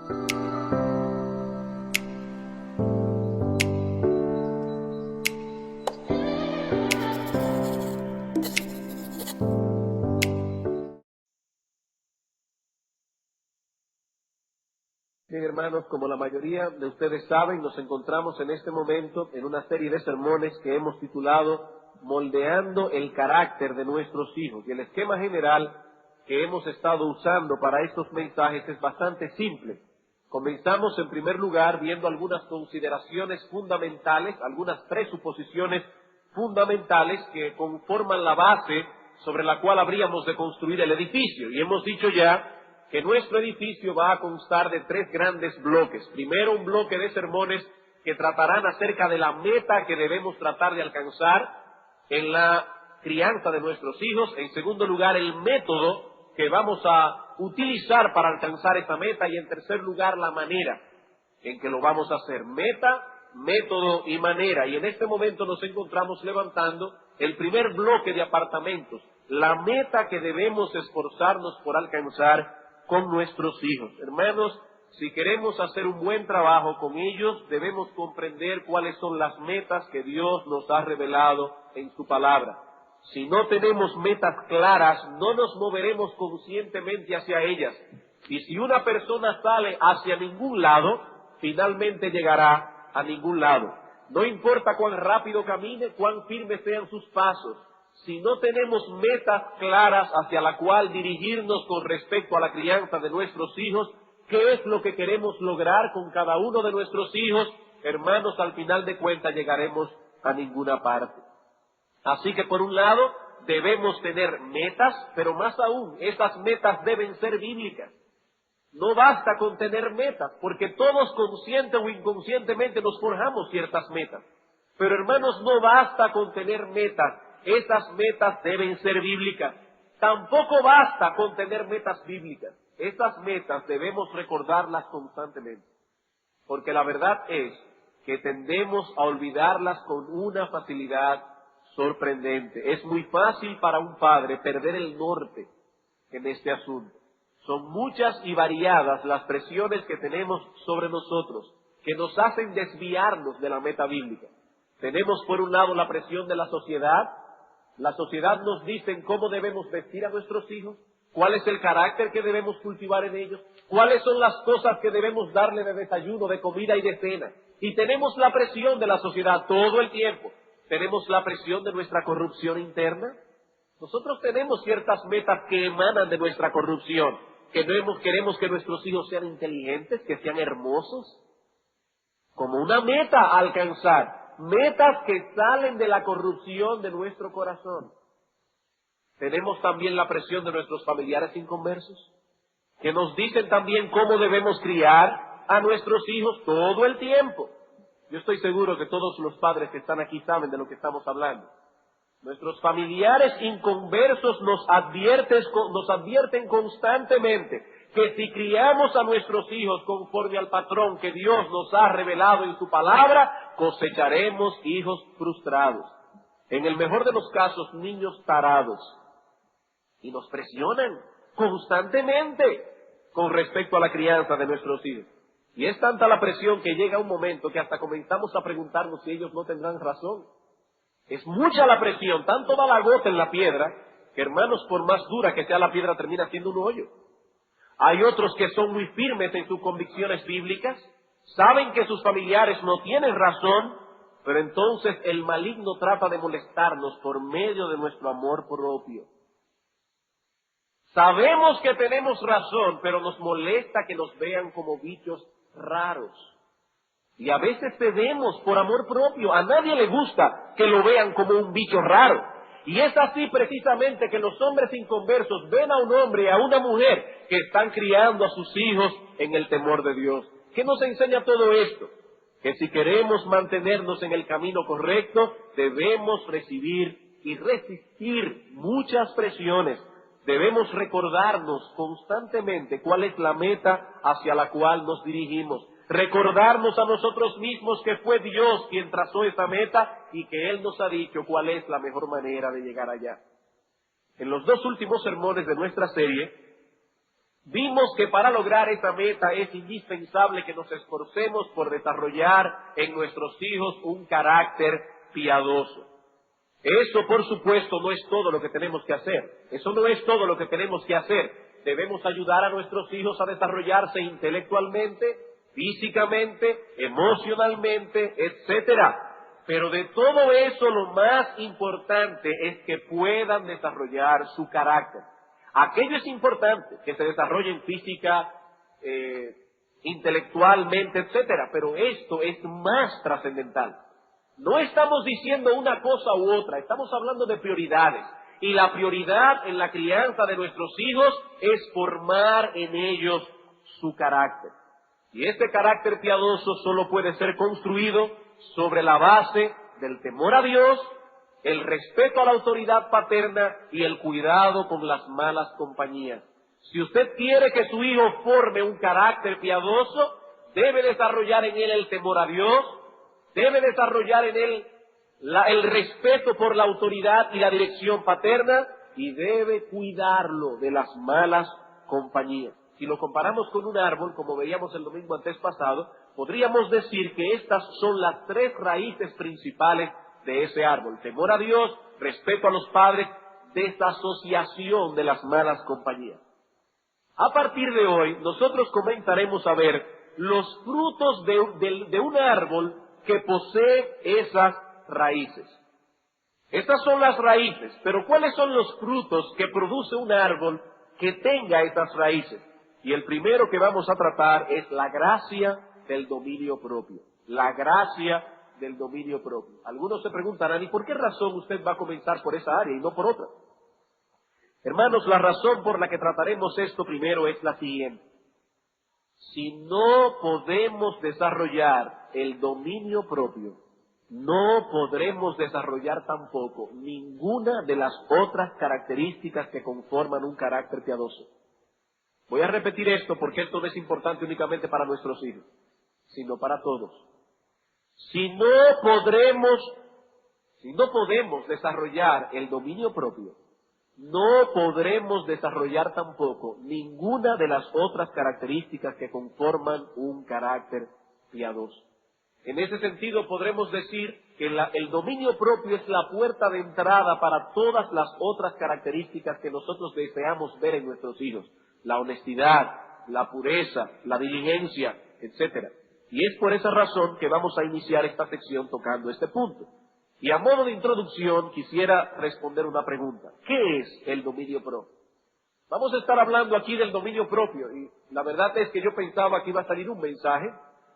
Bien, hermanos, como la mayoría de ustedes saben, nos encontramos en este momento en una serie de sermones que hemos titulado Moldeando el carácter de nuestros hijos. Y el esquema general que hemos estado usando para estos mensajes es bastante simple. Comenzamos en primer lugar viendo algunas consideraciones fundamentales, algunas presuposiciones fundamentales que conforman la base sobre la cual habríamos de construir el edificio. Y hemos dicho ya que nuestro edificio va a constar de 3 grandes bloques. Primero, un bloque de sermones que tratarán acerca de la meta que debemos tratar de alcanzar en la crianza de nuestros hijos. En segundo lugar, el método que vamos a utilizar para alcanzar esa meta. Y en tercer lugar, la manera en que lo vamos a hacer. Meta, método y manera. Y en este momento nos encontramos levantando el primer bloque de apartamentos. La meta que debemos esforzarnos por alcanzar con nuestros hijos. Hermanos, si queremos hacer un buen trabajo con ellos, debemos comprender cuáles son las metas que Dios nos ha revelado en su palabra. Si no tenemos metas claras, no nos moveremos conscientemente hacia ellas. Y si una persona sale hacia ningún lado, finalmente llegará a ningún lado. No importa cuán rápido camine, cuán firmes sean sus pasos. Si no tenemos metas claras hacia la cual dirigirnos con respecto a la crianza de nuestros hijos, ¿qué es lo que queremos lograr con cada uno de nuestros hijos? Hermanos, al final de cuentas llegaremos a ninguna parte. Así que por un lado debemos tener metas, pero más aún, esas metas deben ser bíblicas. No basta con tener metas, porque todos consciente o inconscientemente nos forjamos ciertas metas. Pero hermanos, no basta con tener metas. Esas metas deben ser bíblicas. Tampoco basta con tener metas bíblicas. Esas metas debemos recordarlas constantemente. Porque la verdad es que tendemos a olvidarlas con una facilidad sorprendente. Es muy fácil para un padre perder el norte en este asunto. Son muchas y variadas las presiones que tenemos sobre nosotros, que nos hacen desviarnos de la meta bíblica. Tenemos por un lado la presión de la sociedad. La sociedad nos dice cómo debemos vestir a nuestros hijos, cuál es el carácter que debemos cultivar en ellos, cuáles son las cosas que debemos darle de desayuno, de comida y de cena. Y tenemos la presión de la sociedad todo el tiempo. Tenemos la presión de nuestra corrupción interna. Nosotros tenemos ciertas metas que emanan de nuestra corrupción, que queremos que nuestros hijos sean inteligentes, que sean hermosos, como una meta a alcanzar. Metas que salen de la corrupción de nuestro corazón. Tenemos también la presión de nuestros familiares inconversos, que nos dicen también cómo debemos criar a nuestros hijos todo el tiempo. Yo estoy seguro que todos los padres que están aquí saben de lo que estamos hablando. Nuestros familiares inconversos nos advierten constantemente que si criamos a nuestros hijos conforme al patrón que Dios nos ha revelado en su palabra, cosecharemos hijos frustrados. En el mejor de los casos, niños tarados. Y nos presionan constantemente con respecto a la crianza de nuestros hijos. Y es tanta la presión que llega un momento que hasta comenzamos a preguntarnos si ellos no tendrán razón. Es mucha la presión, tanto da la gota en la piedra, que hermanos, por más dura que sea la piedra, termina siendo un hoyo. Hay otros que son muy firmes en sus convicciones bíblicas, saben que sus familiares no tienen razón, pero entonces el maligno trata de molestarnos por medio de nuestro amor propio. Sabemos que tenemos razón, pero nos molesta que nos vean como bichos raros. Y a veces cedemos por amor propio. A nadie le gusta que lo vean como un bicho raro. Y es así precisamente que los hombres inconversos ven a un hombre y a una mujer que están criando a sus hijos en el temor de Dios. ¿Qué nos enseña todo esto? Que si queremos mantenernos en el camino correcto, debemos recibir y resistir muchas presiones. Debemos recordarnos constantemente cuál es la meta hacia la cual nos dirigimos. Recordarnos a nosotros mismos que fue Dios quien trazó esa meta y que Él nos ha dicho cuál es la mejor manera de llegar allá. En los 2 últimos sermones de nuestra serie, Vimos que para lograr esa meta es indispensable que nos esforcemos por desarrollar en nuestros hijos un carácter piadoso. Eso, por supuesto, no es todo lo que tenemos que hacer. Eso no es todo lo que tenemos que hacer. Debemos ayudar a nuestros hijos a desarrollarse intelectualmente, físicamente, emocionalmente, etcétera. Pero de todo eso, lo más importante es que puedan desarrollar su carácter. Aquello es importante, que se desarrollen física, intelectualmente, etcétera. Pero esto es más trascendental. No estamos diciendo una cosa u otra, estamos hablando de prioridades. Y la prioridad en la crianza de nuestros hijos es formar en ellos su carácter. Y este carácter piadoso solo puede ser construido sobre la base del temor a Dios, el respeto a la autoridad paterna y el cuidado con las malas compañías. Si usted quiere que su hijo forme un carácter piadoso, debe desarrollar en él el temor a Dios, debe desarrollar en él el respeto por la autoridad y la dirección paterna y debe cuidarlo de las malas compañías. Si lo comparamos con un árbol, como veíamos el domingo antes pasado, podríamos decir que estas son las tres raíces principales de ese árbol: temor a Dios, respeto a los padres, desasociación de las malas compañías. A partir de hoy, nosotros comenzaremos a ver los frutos de un árbol que posee esas raíces. Estas son las raíces, pero ¿cuáles son los frutos que produce un árbol que tenga esas raíces? Y el primero que vamos a tratar es la gracia del dominio propio. La gracia del dominio propio. Algunos se preguntarán, ¿y por qué razón usted va a comenzar por esa área y no por otra? Hermanos, la razón por la que trataremos esto primero es la siguiente. Si no podemos desarrollar el dominio propio, no podremos desarrollar tampoco ninguna de las otras características que conforman un carácter piadoso. Voy a repetir esto porque esto no es importante únicamente para nuestros hijos, sino para todos. Si no podemos desarrollar el dominio propio, no podremos desarrollar tampoco ninguna de las otras características que conforman un carácter piadoso. En ese sentido podremos decir que el dominio propio es la puerta de entrada para todas las otras características que nosotros deseamos ver en nuestros hijos: la honestidad, la pureza, la diligencia, etcétera. Y es por esa razón que vamos a iniciar esta sección tocando este punto. Y a modo de introducción quisiera responder una pregunta. ¿Qué es el dominio propio? Vamos a estar hablando aquí del dominio propio y la verdad es que yo pensaba que iba a salir un mensaje,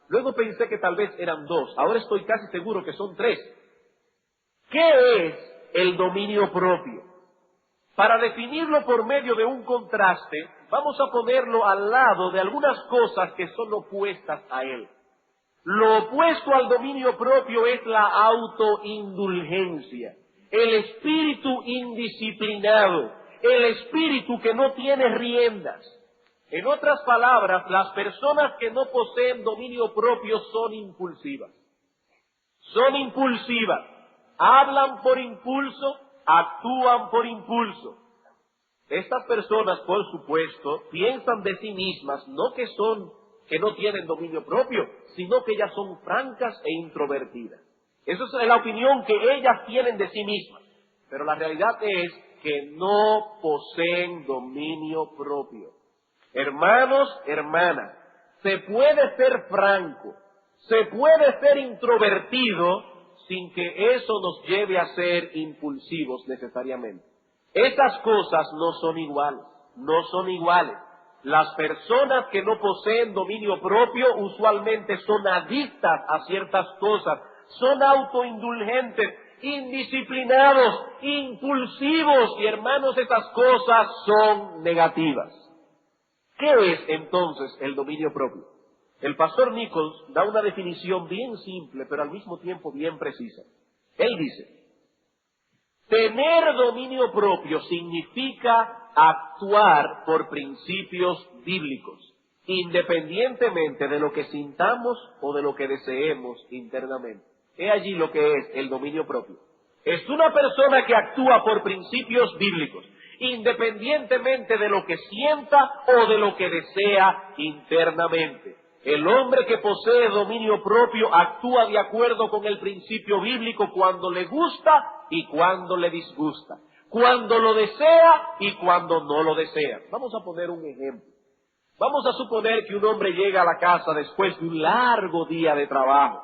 luego pensé que tal vez eran dos, ahora estoy casi seguro que son tres. ¿Qué es el dominio propio? Para definirlo por medio de un contraste, vamos a ponerlo al lado de algunas cosas que son opuestas a él. Lo opuesto al dominio propio es la autoindulgencia, el espíritu indisciplinado, el espíritu que no tiene riendas. En otras palabras, las personas que no poseen dominio propio son impulsivas. Son impulsivas, hablan por impulso, actúan por impulso. Estas personas, por supuesto, piensan de sí mismas, no que no tienen dominio propio, sino que ellas son francas e introvertidas. Esa es la opinión que ellas tienen de sí mismas. Pero la realidad es que no poseen dominio propio. Hermanos, hermanas, se puede ser franco, se puede ser introvertido sin que eso nos lleve a ser impulsivos necesariamente. Esas cosas no son iguales, no son iguales. Las personas que no poseen dominio propio usualmente son adictas a ciertas cosas, son autoindulgentes, indisciplinados, impulsivos, y hermanos, esas cosas son negativas. ¿Qué es entonces el dominio propio? El pastor Nichols da una definición bien simple, pero al mismo tiempo bien precisa. Él dice: tener dominio propio significa actuar por principios bíblicos, independientemente de lo que sintamos o de lo que deseemos internamente. He allí lo que es el dominio propio. Es una persona que actúa por principios bíblicos, independientemente de lo que sienta o de lo que desea internamente. El hombre que posee dominio propio actúa de acuerdo con el principio bíblico cuando le gusta y cuando le disgusta, cuando lo desea y cuando no lo desea. Vamos a poner un ejemplo. Vamos a suponer que un hombre llega a la casa después de un largo día de trabajo.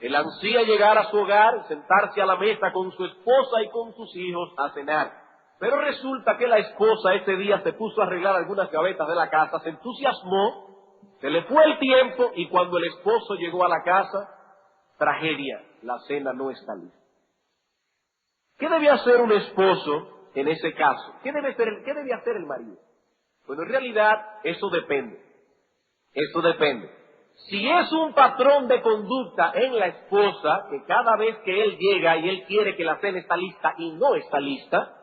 Él ansía llegar a su hogar, sentarse a la mesa con su esposa y con sus hijos a cenar. Pero resulta que la esposa ese día se puso a arreglar algunas gavetas de la casa, se entusiasmó, se le fue el tiempo y cuando el esposo llegó a la casa, tragedia, la cena no está lista. ¿Qué debe hacer un esposo en ese caso? ¿Qué debe hacer el marido? Bueno, en realidad eso depende. Eso depende. Si es un patrón de conducta en la esposa, que cada vez que él llega y él quiere que la cena está lista y no está lista,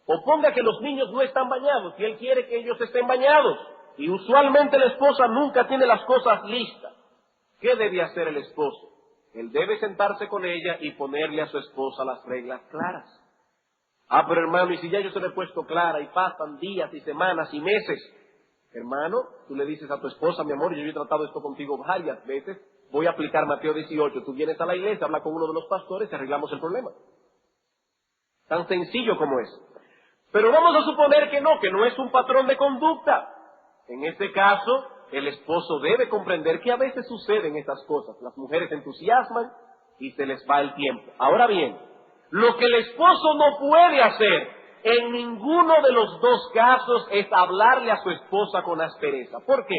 o ponga que los niños no están bañados y él quiere que ellos estén bañados, y usualmente la esposa nunca tiene las cosas listas, ¿qué debe hacer el esposo? Él debe sentarse con ella y ponerle a su esposa las reglas claras. Ah, pero hermano, y si ya yo se lo he puesto clara y pasan días y semanas y meses, hermano, tú le dices a tu esposa, mi amor, yo he tratado esto contigo varias veces, voy a aplicar Mateo 18, tú vienes a la iglesia, habla con uno de los pastores y arreglamos el problema. Tan sencillo como es. Pero vamos a suponer que no es un patrón de conducta. En este caso, el esposo debe comprender que a veces suceden estas cosas. Las mujeres se entusiasman y se les va el tiempo. Ahora bien, lo que el esposo no puede hacer en ninguno de los dos casos es hablarle a su esposa con aspereza. ¿Por qué?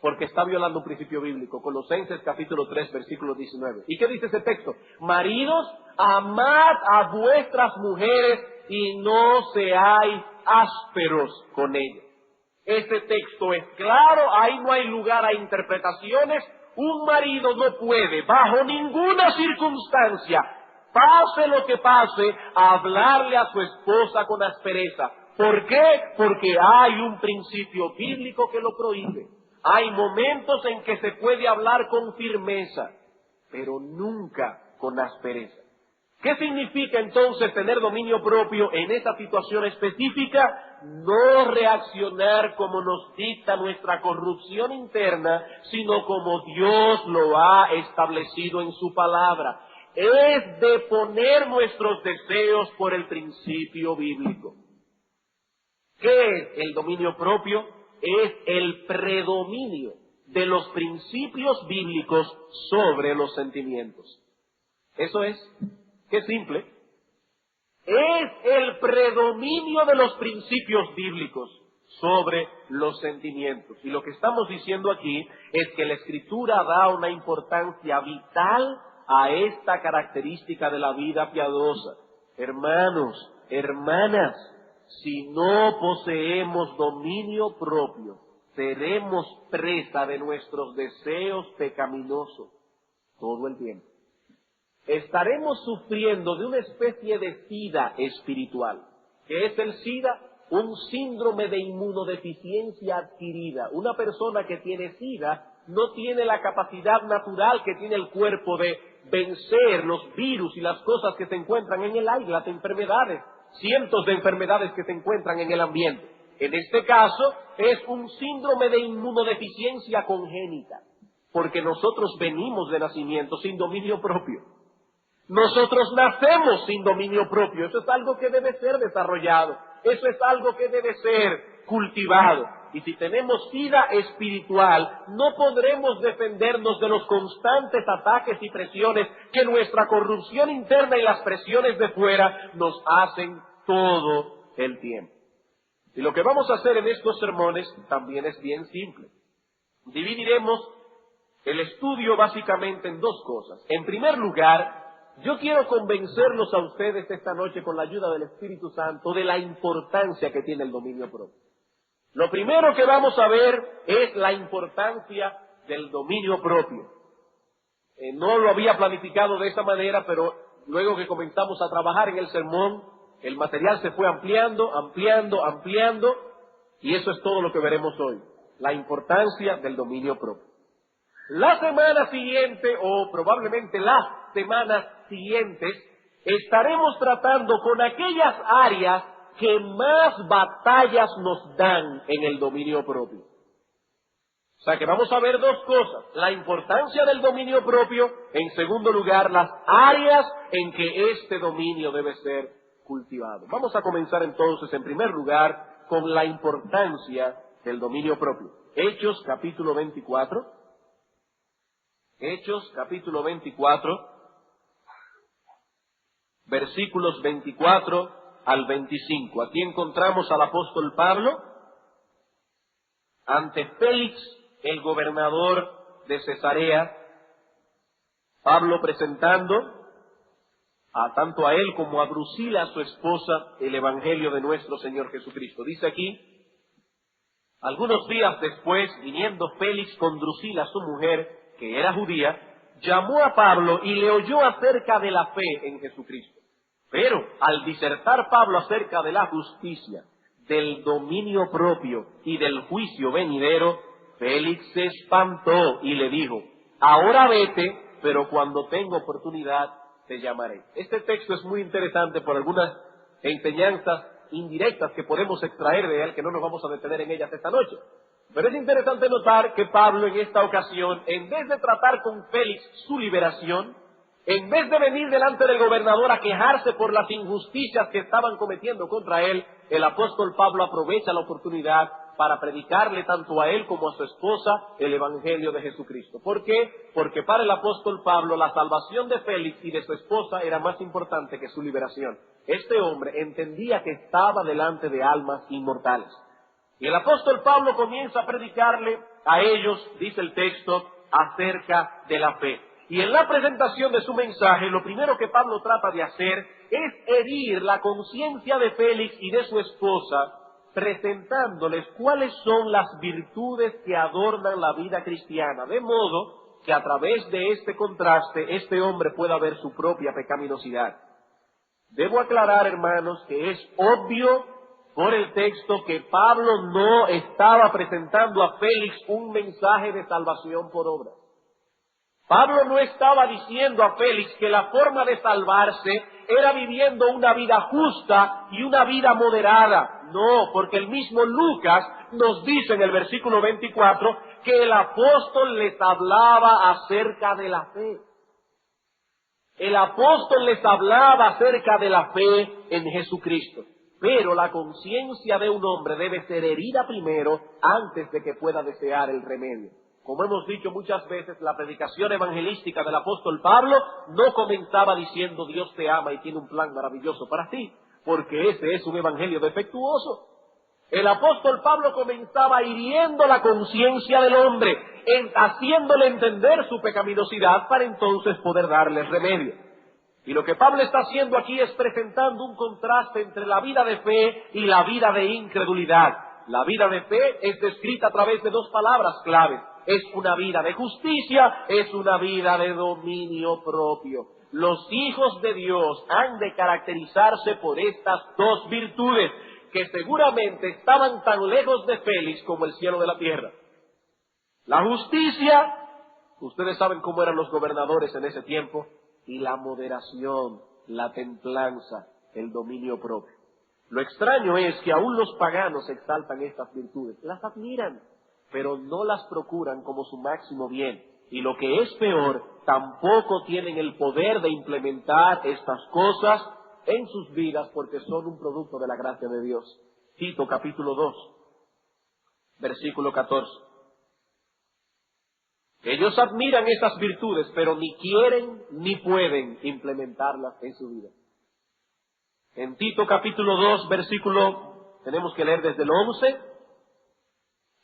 Porque está violando un principio bíblico. Colosenses capítulo 3, versículo 19. ¿Y qué dice ese texto? Maridos, amad a vuestras mujeres y no seáis ásperos con ellas. Este texto es claro, ahí no hay lugar a interpretaciones. Un marido no puede, bajo ninguna circunstancia, pase lo que pase, hablarle a su esposa con aspereza. ¿Por qué? Porque hay un principio bíblico que lo prohíbe. Hay momentos en que se puede hablar con firmeza, pero nunca con aspereza. ¿Qué significa entonces tener dominio propio en esa situación específica? No reaccionar como nos dicta nuestra corrupción interna, sino como Dios lo ha establecido en su palabra. Es de poner nuestros deseos por el principio bíblico. ¿Qué es el dominio propio? Es el predominio de los principios bíblicos sobre los sentimientos. Eso es. Qué simple. Es el predominio de los principios bíblicos sobre los sentimientos. Y lo que estamos diciendo aquí es que la Escritura da una importancia vital a esta característica de la vida piadosa. Hermanos, hermanas, si no poseemos dominio propio, seremos presa de nuestros deseos pecaminosos todo el tiempo. Estaremos sufriendo de una especie de SIDA espiritual. ¿Qué es el SIDA? Un síndrome de inmunodeficiencia adquirida. Una persona que tiene SIDA no tiene la capacidad natural que tiene el cuerpo de vencer los virus y las cosas que se encuentran en el aire, las enfermedades, cientos de enfermedades que se encuentran en el ambiente. En este caso es un síndrome de inmunodeficiencia congénita, porque nosotros venimos de nacimiento sin dominio propio. Nosotros nacemos sin dominio propio. Eso es algo que debe ser desarrollado. Eso es algo que debe ser cultivado. Y si tenemos vida espiritual, no podremos defendernos de los constantes ataques y presiones que nuestra corrupción interna y las presiones de fuera nos hacen todo el tiempo. Y lo que vamos a hacer en estos sermones también es bien simple. Dividiremos el estudio básicamente en dos cosas. En primer lugar, yo quiero convencerlos a ustedes esta noche con la ayuda del Espíritu Santo de la importancia que tiene el dominio propio. Lo primero que vamos a ver es la importancia del dominio propio. No lo había planificado de esa manera, pero luego que comenzamos a trabajar en el sermón, el material se fue ampliando, y eso es todo lo que veremos hoy. La importancia del dominio propio. La semana siguiente, o probablemente las semanas siguientes, estaremos tratando con aquellas áreas que más batallas nos dan en el dominio propio. O sea que vamos a ver dos cosas: la importancia del dominio propio, en segundo lugar, las áreas en que este dominio debe ser cultivado. Vamos a comenzar entonces, en primer lugar, con la importancia del dominio propio. Hechos capítulo 24. Hechos capítulo 24, versículos 24 al 25. Aquí encontramos al apóstol Pablo ante Félix, el gobernador de Cesarea. Pablo presentando tanto a él como a Drusila, su esposa, el evangelio de nuestro Señor Jesucristo. Dice aquí: algunos días después, viniendo Félix con Drusila, su mujer, que era judía, llamó a Pablo y le oyó acerca de la fe en Jesucristo. Pero al disertar Pablo acerca de la justicia, del dominio propio y del juicio venidero, Félix se espantó y le dijo: ahora vete, pero cuando tenga oportunidad te llamaré. Este texto es muy interesante por algunas enseñanzas indirectas que podemos extraer de él, que no nos vamos a detener en ellas esta noche. Pero es interesante notar que Pablo en esta ocasión, en vez de tratar con Félix su liberación, en vez de venir delante del gobernador a quejarse por las injusticias que estaban cometiendo contra él, el apóstol Pablo aprovecha la oportunidad para predicarle tanto a él como a su esposa el evangelio de Jesucristo. ¿Por qué? Porque para el apóstol Pablo la salvación de Félix y de su esposa era más importante que su liberación. Este hombre entendía que estaba delante de almas inmortales. Y el apóstol Pablo comienza a predicarle a ellos, dice el texto, acerca de la fe. Y en la presentación de su mensaje, lo primero que Pablo trata de hacer es herir la conciencia de Félix y de su esposa, presentándoles cuáles son las virtudes que adornan la vida cristiana, de modo que a través de este contraste, este hombre pueda ver su propia pecaminosidad. Debo aclarar, hermanos, que es obvio por el texto que Pablo no estaba presentando a Félix un mensaje de salvación por obra. Pablo no estaba diciendo a Félix que la forma de salvarse era viviendo una vida justa y una vida moderada. No, porque el mismo Lucas nos dice en el versículo 24 que el apóstol les hablaba acerca de la fe. El apóstol les hablaba acerca de la fe en Jesucristo. Pero la conciencia de un hombre debe ser herida primero antes de que pueda desear el remedio. Como hemos dicho muchas veces, la predicación evangelística del apóstol Pablo no comenzaba diciendo Dios te ama y tiene un plan maravilloso para ti, porque ese es un evangelio defectuoso. El apóstol Pablo comenzaba hiriendo la conciencia del hombre, haciéndole entender su pecaminosidad para entonces poder darle remedio. Y lo que Pablo está haciendo aquí es presentando un contraste entre la vida de fe y la vida de incredulidad. La vida de fe es descrita a través de dos palabras claves. Es una vida de justicia, es una vida de dominio propio. Los hijos de Dios han de caracterizarse por estas dos virtudes, que seguramente estaban tan lejos de Félix como el cielo de la tierra. La justicia, ustedes saben cómo eran los gobernadores en ese tiempo, y la moderación, la templanza, el dominio propio. Lo extraño es que aún los paganos exaltan estas virtudes, las admiran, pero no las procuran como su máximo bien. Y lo que es peor, tampoco tienen el poder de implementar estas cosas en sus vidas porque son un producto de la gracia de Dios. Tito capítulo 2, versículo 14. Ellos admiran esas virtudes, pero ni quieren ni pueden implementarlas en su vida. En Tito capítulo 2, versículo, tenemos que leer desde el 11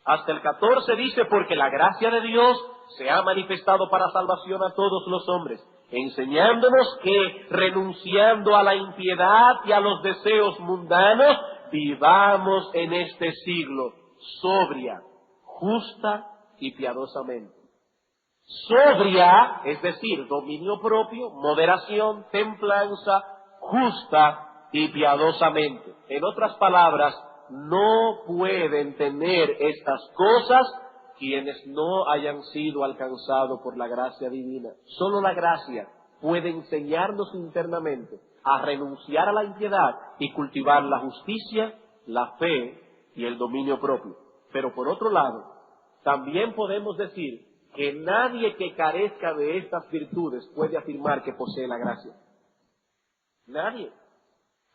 hasta el 14, dice: porque la gracia de Dios se ha manifestado para salvación a todos los hombres, enseñándonos que, renunciando a la impiedad y a los deseos mundanos, vivamos en este siglo sobria, justa y piadosamente. Sobria, es decir, dominio propio, moderación, templanza, justa y piadosamente. En otras palabras, no pueden tener estas cosas quienes no hayan sido alcanzados por la gracia divina. Solo la gracia puede enseñarnos internamente a renunciar a la impiedad y cultivar la justicia, la fe y el dominio propio. Pero por otro lado, también podemos decir que nadie que carezca de estas virtudes puede afirmar que posee la gracia. Nadie.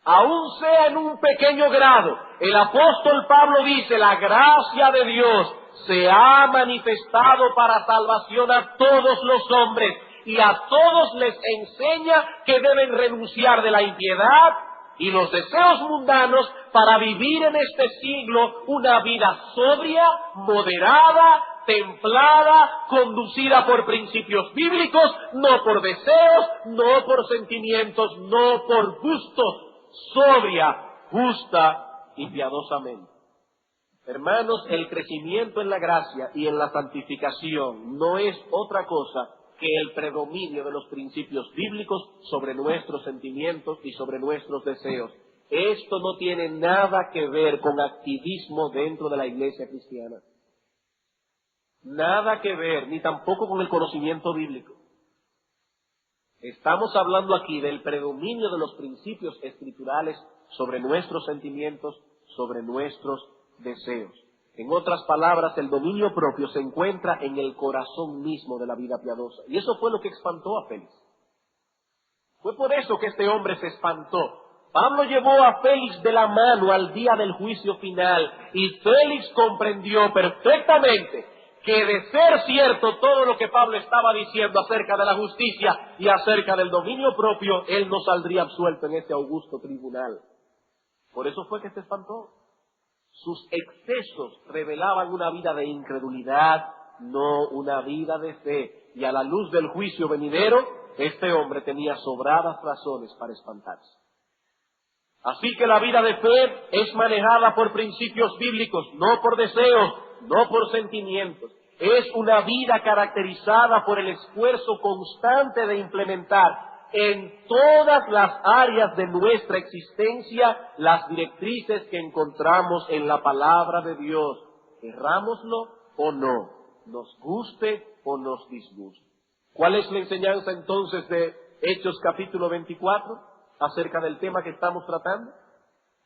Aún sea en un pequeño grado. El apóstol Pablo dice, la gracia de Dios se ha manifestado para salvación a todos los hombres y a todos les enseña que deben renunciar de la impiedad y los deseos mundanos para vivir en este siglo una vida sobria, moderada, templada, conducida por principios bíblicos, no por deseos, no por sentimientos, no por gustos, sobria, justa y piadosamente. Hermanos, el crecimiento en la gracia y en la santificación no es otra cosa que el predominio de los principios bíblicos sobre nuestros sentimientos y sobre nuestros deseos. Esto no tiene nada que ver con activismo dentro de la iglesia cristiana. Nada que ver, ni tampoco con el conocimiento bíblico. Estamos hablando aquí del predominio de los principios escriturales sobre nuestros sentimientos, sobre nuestros deseos. En otras palabras, el dominio propio se encuentra en el corazón mismo de la vida piadosa. Y eso fue lo que espantó a Félix. Fue por eso que este hombre se espantó. Pablo llevó a Félix de la mano al día del juicio final y Félix comprendió perfectamente que de ser cierto todo lo que Pablo estaba diciendo acerca de la justicia y acerca del dominio propio, él no saldría absuelto en este augusto tribunal. Por eso fue que se espantó. Sus excesos revelaban una vida de incredulidad, no una vida de fe. Y a la luz del juicio venidero, este hombre tenía sobradas razones para espantarse. Así que la vida de fe es manejada por principios bíblicos, no por deseos, no por sentimientos. Es una vida caracterizada por el esfuerzo constante de implementar en todas las áreas de nuestra existencia las directrices que encontramos en la palabra de Dios. Querrámoslo o no, nos guste o nos disguste. ¿Cuál es la enseñanza entonces de Hechos capítulo 24 acerca del tema que estamos tratando?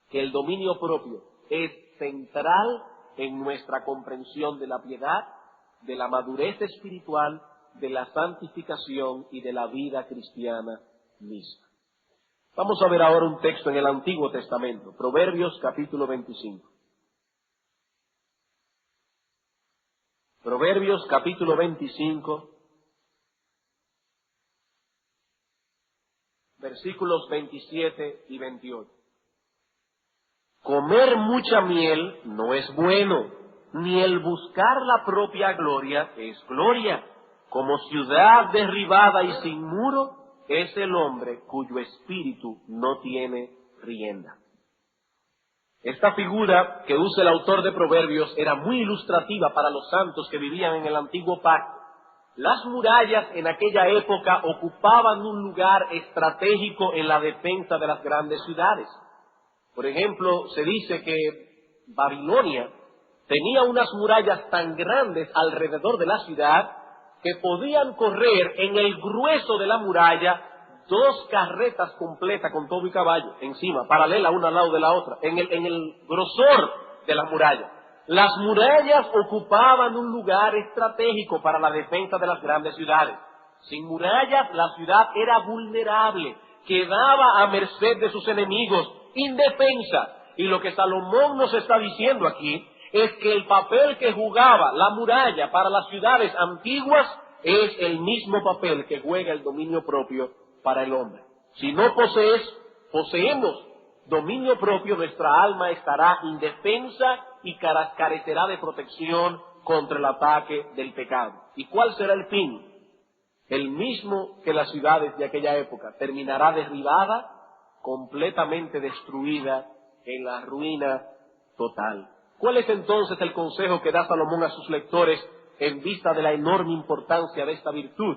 Que el dominio propio es central en nuestra comprensión de la piedad, de la madurez espiritual, de la santificación y de la vida cristiana misma. Vamos a ver ahora un texto en el Antiguo Testamento, Proverbios capítulo 25. Proverbios capítulo 25, versículos 27 y 28. Comer mucha miel no es bueno, ni el buscar la propia gloria es gloria. Como ciudad derribada y sin muro es el hombre cuyo espíritu no tiene rienda. Esta figura que usa el autor de Proverbios era muy ilustrativa para los santos que vivían en el antiguo pacto. Las murallas en aquella época ocupaban un lugar estratégico en la defensa de las grandes ciudades. Por ejemplo, se dice que Babilonia tenía unas murallas tan grandes alrededor de la ciudad que podían correr en el grueso de la muralla 2 carretas completas con todo y caballo encima, paralela una al lado de la otra, en el grosor de la muralla. Las murallas ocupaban un lugar estratégico para la defensa de las grandes ciudades. Sin murallas, la ciudad era vulnerable, quedaba a merced de sus enemigos, indefensa. Y lo que Salomón nos está diciendo aquí es que el papel que jugaba la muralla para las ciudades antiguas es el mismo papel que juega el dominio propio para el hombre. Si no poseemos dominio propio, nuestra alma estará indefensa y carecerá de protección contra el ataque del pecado. ¿Y cuál será el fin? El mismo que las ciudades de aquella época. Terminará derribada, completamente destruida, en la ruina total. ¿Cuál es entonces el consejo que da Salomón a sus lectores en vista de la enorme importancia de esta virtud?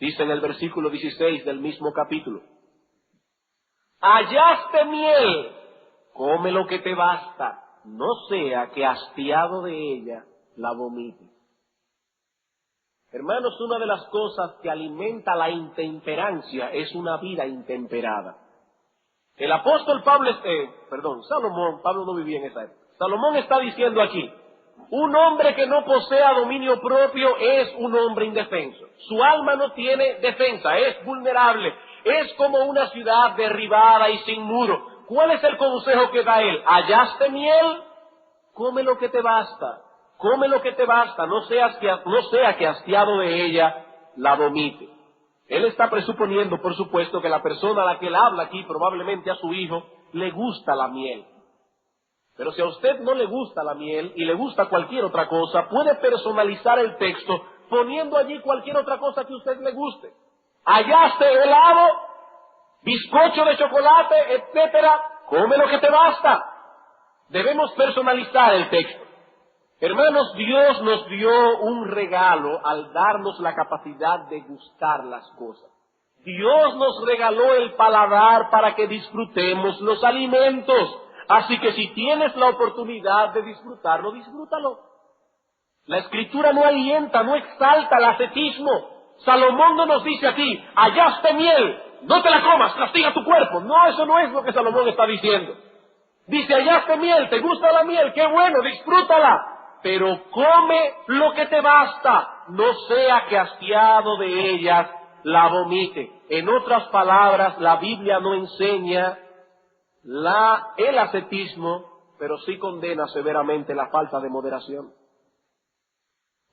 Dice en el versículo 16 del mismo capítulo: hallaste miel, come lo que te basta, no sea que hastiado de ella la vomites. Hermanos, una de las cosas que alimenta la intemperancia es una vida intemperada. El apóstol Salomón, Pablo no vivía en esa época. Salomón está diciendo aquí, un hombre que no posea dominio propio es un hombre indefenso. Su alma no tiene defensa, es vulnerable, es como una ciudad derribada y sin muro. ¿Cuál es el consejo que da él? ¿Hallaste miel? Come lo que te basta, come lo que te basta, no sea que hastiado de ella la vomite. Él está presuponiendo, por supuesto, que la persona a la que él habla aquí, probablemente a su hijo, le gusta la miel. Pero si a usted no le gusta la miel y le gusta cualquier otra cosa, puede personalizar el texto poniendo allí cualquier otra cosa que a usted le guste. Hallaste helado, bizcocho de chocolate, etcétera, come lo que te basta. Debemos personalizar el texto. Hermanos, Dios nos dio un regalo al darnos la capacidad de gustar las cosas. Dios nos regaló el paladar para que disfrutemos los alimentos. Así que si tienes la oportunidad de disfrutarlo, disfrútalo. La Escritura no alienta, no exalta el ascetismo. Salomón no nos dice aquí, hallaste miel, no te la comas, castiga tu cuerpo. No, eso no es lo que Salomón está diciendo. Dice, hallaste miel, te gusta la miel, qué bueno, disfrútala. Pero come lo que te basta, no sea que hastiado de ellas la vomite. En otras palabras, la Biblia no enseña el ascetismo, pero sí condena severamente la falta de moderación.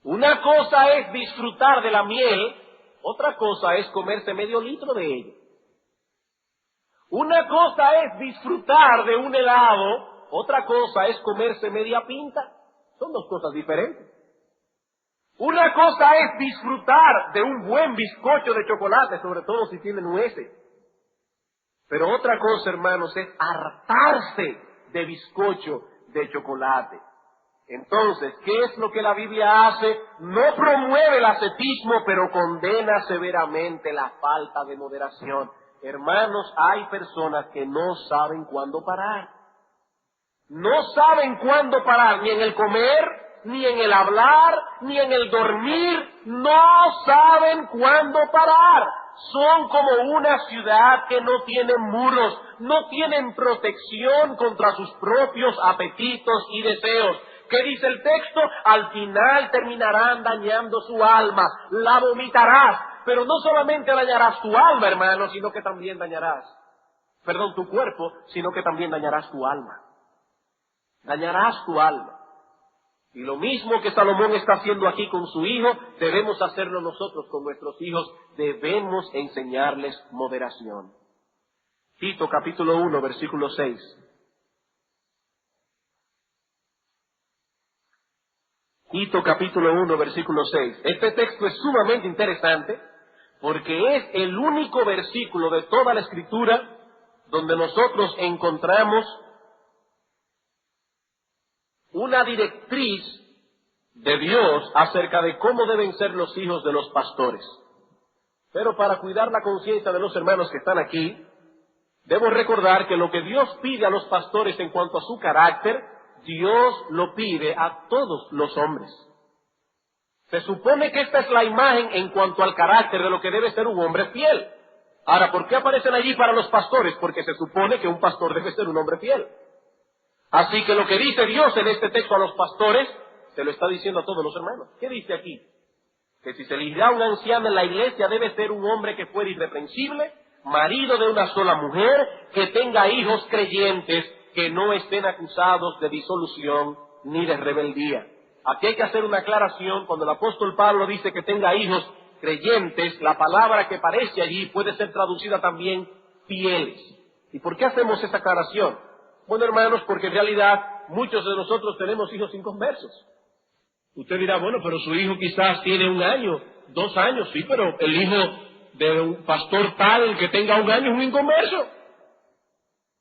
Una cosa es disfrutar de la miel, otra cosa es comerse medio litro de ella. Una cosa es disfrutar de un helado, otra cosa es comerse media pinta. Son dos cosas diferentes. Una cosa es disfrutar de un buen bizcocho de chocolate, sobre todo si tiene nueces. Pero otra cosa, hermanos, es hartarse de bizcocho de chocolate. Entonces, ¿qué es lo que la Biblia hace? No promueve el ascetismo, pero condena severamente la falta de moderación. Hermanos, hay personas que no saben cuándo parar. No saben cuándo parar, ni en el comer, ni en el hablar, ni en el dormir. No saben cuándo parar. Son como una ciudad que no tiene muros, no tienen protección contra sus propios apetitos y deseos. ¿Qué dice el texto? Al final terminarán dañando su alma, la vomitarás. Pero no solamente dañarás tu alma, hermano, sino que también dañarás, tu cuerpo, sino que también dañarás tu alma. Dañarás tu alma. Y lo mismo que Salomón está haciendo aquí con su hijo, debemos hacerlo nosotros con nuestros hijos. Debemos enseñarles moderación. Tito capítulo 1, versículo 6. Tito capítulo 1, versículo 6. Este texto es sumamente interesante porque es el único versículo de toda la Escritura donde nosotros encontramos una directriz de Dios acerca de cómo deben ser los hijos de los pastores. Pero para cuidar la conciencia de los hermanos que están aquí, debo recordar que lo que Dios pide a los pastores en cuanto a su carácter, Dios lo pide a todos los hombres. Se supone que esta es la imagen en cuanto al carácter de lo que debe ser un hombre fiel. Ahora, ¿por qué aparecen allí para los pastores? Porque se supone que un pastor debe ser un hombre fiel. Así que lo que dice Dios en este texto a los pastores, se lo está diciendo a todos los hermanos. ¿Qué dice aquí? Que si se elegirá un anciano en la iglesia debe ser un hombre que fuera irreprensible, marido de una sola mujer, que tenga hijos creyentes, que no estén acusados de disolución ni de rebeldía. Aquí hay que hacer una aclaración. Cuando el apóstol Pablo dice que tenga hijos creyentes, la palabra que aparece allí puede ser traducida también fieles. ¿Y por qué hacemos esa aclaración? Bueno, hermanos, porque en realidad muchos de nosotros tenemos hijos inconversos. Usted dirá, bueno, pero su hijo quizás tiene 1 año, 2 años, sí, pero el hijo de un pastor tal que tenga 1 año es un inconverso.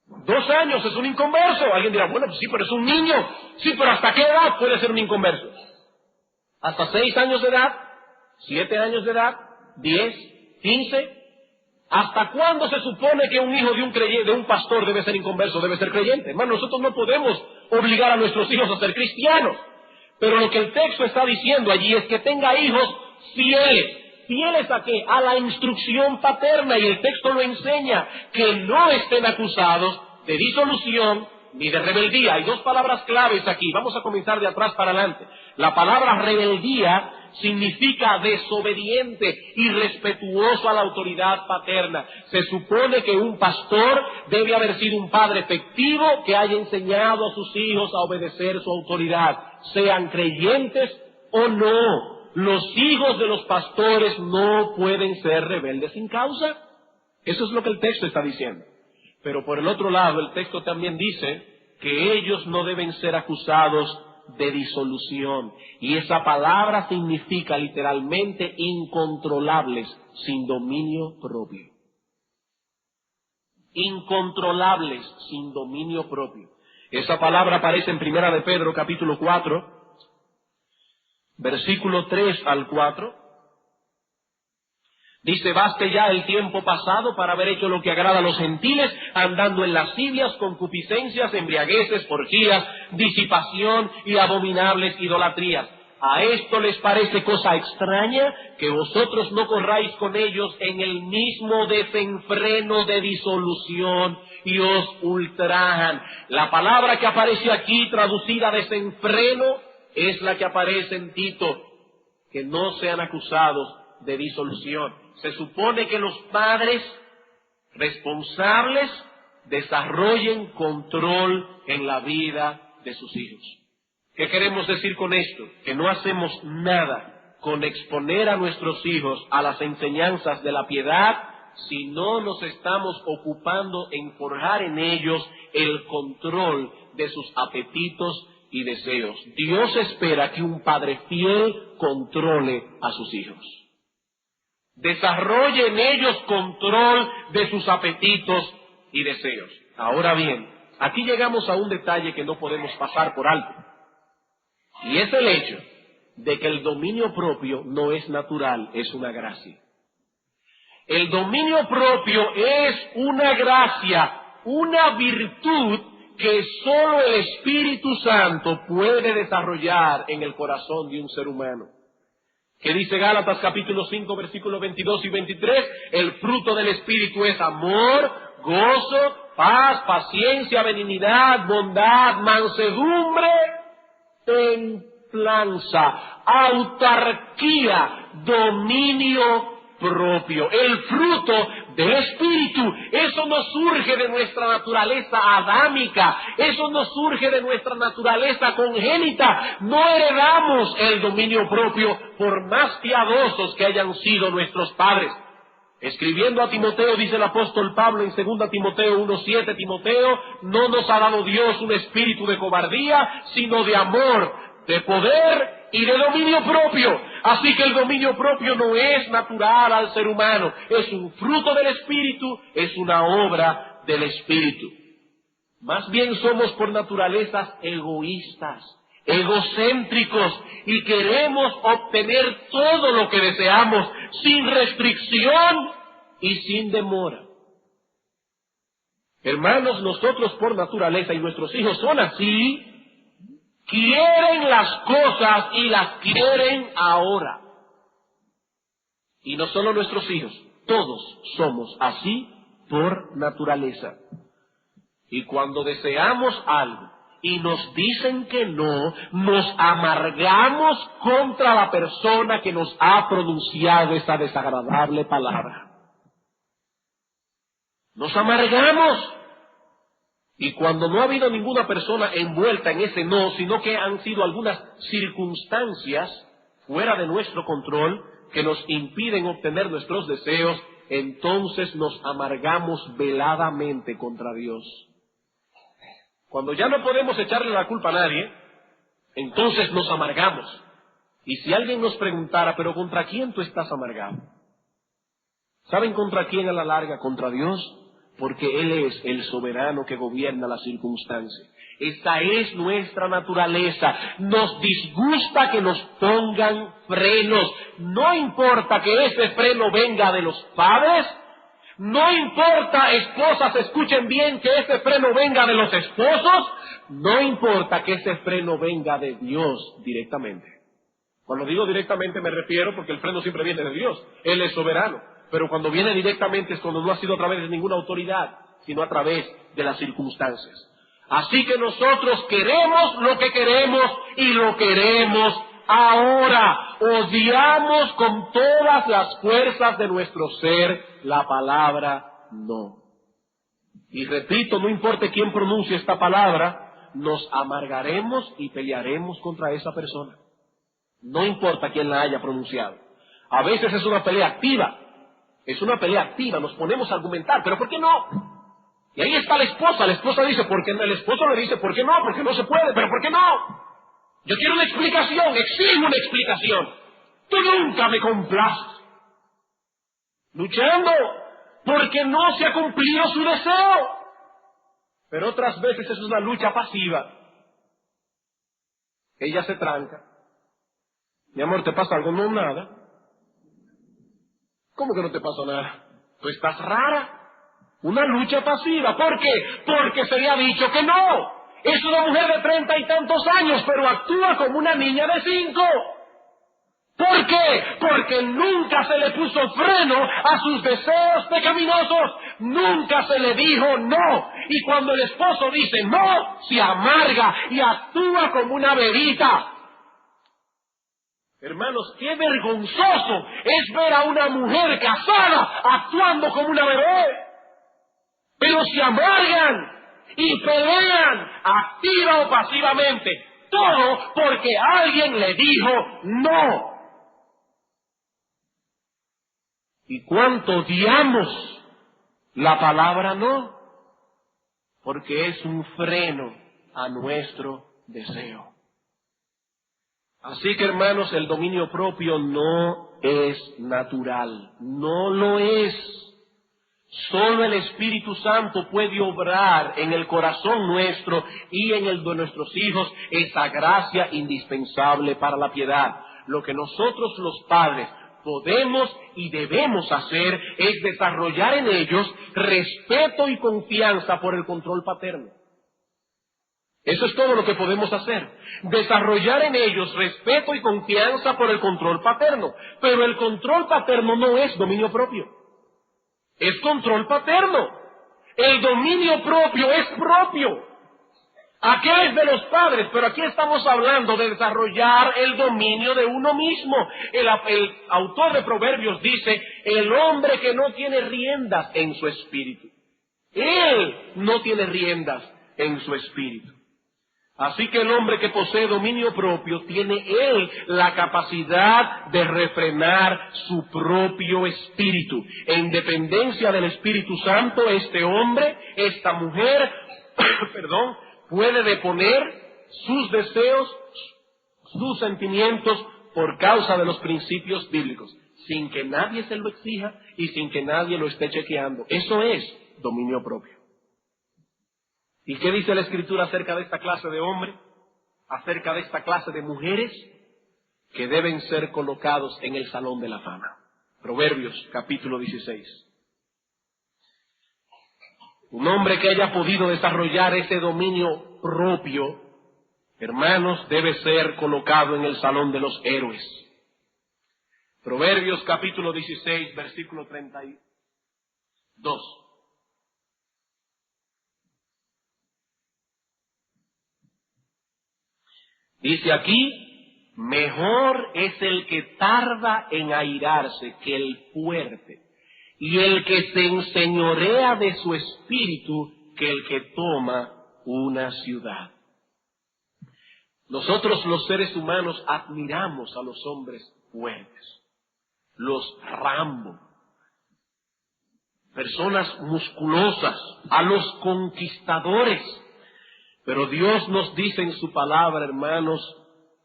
2 años es un inconverso. Alguien dirá, bueno, pues sí, pero es un niño. Sí, pero ¿hasta qué edad puede ser un inconverso? ¿Hasta 6 años de edad? 7 años de edad, 10, 15. ¿Hasta cuándo se supone que un hijo de un pastor debe ser inconverso, debe ser creyente? Hermano, nosotros no podemos obligar a nuestros hijos a ser cristianos. Pero lo que el texto está diciendo allí es que tenga hijos fieles. fieles ¿a qué? A la instrucción paterna, y el texto lo enseña, que no estén acusados de disolución ni de rebeldía. Hay dos palabras claves aquí, vamos a comenzar de atrás para adelante. La palabra rebeldía significa desobediente, irrespetuoso a la autoridad paterna. Se supone que un pastor debe haber sido un padre efectivo que haya enseñado a sus hijos a obedecer su autoridad, sean creyentes o no. Los hijos de los pastores no pueden ser rebeldes sin causa. Eso es lo que el texto está diciendo. Pero por el otro lado, el texto también dice que ellos no deben ser acusados de disolución. Y esa palabra significa literalmente incontrolables, sin dominio propio. Incontrolables, sin dominio propio. Esa palabra aparece en Primera de Pedro, capítulo 4, versículo 3 al 4. Dice: baste ya el tiempo pasado para haber hecho lo que agrada a los gentiles, andando en lascivias, concupiscencias, embriagueces, orgías, disipación y abominables idolatrías. ¿A esto les parece cosa extraña que vosotros no corráis con ellos en el mismo desenfreno de disolución y os ultrajan? La palabra que aparece aquí, traducida desenfreno, es la que aparece en Tito, que no sean acusados de disolución. Se supone que los padres responsables desarrollen control en la vida de sus hijos. ¿Qué queremos decir con esto? Que no hacemos nada con exponer a nuestros hijos a las enseñanzas de la piedad si no nos estamos ocupando en forjar en ellos el control de sus apetitos y deseos. Dios espera que un padre fiel controle a sus hijos. Desarrolle en ellos control de sus apetitos y deseos. Ahora bien, aquí llegamos a un detalle que no podemos pasar por alto. Y es el hecho de que el dominio propio no es natural, es una gracia. El dominio propio es una gracia, una virtud que solo el Espíritu Santo puede desarrollar en el corazón de un ser humano. ¿Qué dice Gálatas capítulo 5, versículos 22 y 23? El fruto del Espíritu es amor, gozo, paz, paciencia, benignidad, bondad, mansedumbre, templanza, autarquía, dominio propio. El fruto del Espíritu, eso no surge de nuestra naturaleza adámica, eso no surge de nuestra naturaleza congénita. No heredamos el dominio propio por más piadosos que hayan sido nuestros padres. Escribiendo a Timoteo, dice el apóstol Pablo en 2 Timoteo 1:7, Timoteo, no nos ha dado Dios un espíritu de cobardía, sino de amor, de poder y de dominio propio. Así que el dominio propio no es natural al ser humano, es un fruto del Espíritu, es una obra del Espíritu. Más bien somos por naturalezas egoístas, egocéntricos, y queremos obtener todo lo que deseamos sin restricción y sin demora. Hermanos, nosotros por naturaleza, y nuestros hijos son así, quieren las cosas y las quieren ahora. Y no solo nuestros hijos, todos somos así por naturaleza. Y cuando deseamos algo y nos dicen que no, nos amargamos contra la persona que nos ha pronunciado esa desagradable palabra. Nos amargamos. Y cuando no ha habido ninguna persona envuelta en ese no, sino que han sido algunas circunstancias fuera de nuestro control que nos impiden obtener nuestros deseos, entonces nos amargamos veladamente contra Dios. Cuando ya no podemos echarle la culpa a nadie, entonces nos amargamos. Y si alguien nos preguntara, ¿pero contra quién tú estás amargado? ¿Saben contra quién a la larga? Contra Dios. Porque Él es el soberano que gobierna las circunstancias. Esa es nuestra naturaleza. Nos disgusta que nos pongan frenos. No importa que ese freno venga de los padres. No importa, esposas, escuchen bien, que ese freno venga de los esposos. No importa que ese freno venga de Dios directamente. Cuando digo directamente me refiero porque el freno siempre viene de Dios. Él es soberano. Pero cuando viene directamente es cuando no ha sido a través de ninguna autoridad, sino a través de las circunstancias. Así que nosotros queremos lo que queremos y lo queremos ahora. Odiamos con todas las fuerzas de nuestro ser la palabra no. Y repito, no importa quién pronuncie esta palabra, nos amargaremos y pelearemos contra esa persona. No importa quién la haya pronunciado. A veces es una pelea activa. Es una pelea activa, nos ponemos a argumentar, pero ¿por qué no? Y ahí está la esposa dice, ¿por qué no? El esposo le dice, ¿por qué no? Porque no se puede, pero ¿por qué no? Yo quiero una explicación, exijo una explicación. Tú nunca me complaces. Luchando porque no se ha cumplido su deseo. Pero otras veces es una lucha pasiva. Ella se tranca. Mi amor, ¿te pasa algo? No, nada. ¿Cómo que no te pasa nada? Tú estás rara. Una lucha pasiva. ¿Por qué? Porque se le ha dicho que no. Es una mujer de 30 y tantos años, pero actúa como una niña de 5. ¿Por qué? Porque nunca se le puso freno a sus deseos pecaminosos. Nunca se le dijo no. Y cuando el esposo dice no, se amarga y actúa como una bebita. Hermanos, qué vergonzoso es ver a una mujer casada actuando como una bebé. Pero se amargan y pelean, activa o pasivamente, todo porque alguien le dijo no. ¿Y cuánto odiamos la palabra no? Porque es un freno a nuestro deseo. Así que, hermanos, el dominio propio no es natural, no lo es. Solo el Espíritu Santo puede obrar en el corazón nuestro y en el de nuestros hijos esa gracia indispensable para la piedad. Lo que nosotros los padres podemos y debemos hacer es desarrollar en ellos respeto y confianza por el control paterno. Eso es todo lo que podemos hacer. Desarrollar en ellos respeto y confianza por el control paterno. Pero el control paterno no es dominio propio. Es control paterno. El dominio propio es propio. Aquel es de los padres, pero aquí estamos hablando de desarrollar el dominio de uno mismo. El autor de Proverbios dice, el hombre que no tiene riendas en su espíritu. Él no tiene riendas en su espíritu. Así que el hombre que posee dominio propio tiene él la capacidad de refrenar su propio espíritu. En dependencia del Espíritu Santo, este hombre, esta mujer, puede deponer sus deseos, sus sentimientos por causa de los principios bíblicos, sin que nadie se lo exija y sin que nadie lo esté chequeando. Eso es dominio propio. ¿Y qué dice la Escritura acerca de esta clase de hombre? Acerca de esta clase de mujeres que deben ser colocados en el Salón de la Fama. Proverbios, capítulo 16. Un hombre que haya podido desarrollar ese dominio propio, hermanos, debe ser colocado en el Salón de los Héroes. Proverbios, capítulo 16, versículo 32. Dice aquí, mejor es el que tarda en airarse que el fuerte, y el que se enseñorea de su espíritu que el que toma una ciudad. Nosotros los seres humanos admiramos a los hombres fuertes, los Rambo, personas musculosas, a los conquistadores. Pero Dios nos dice en su palabra, hermanos,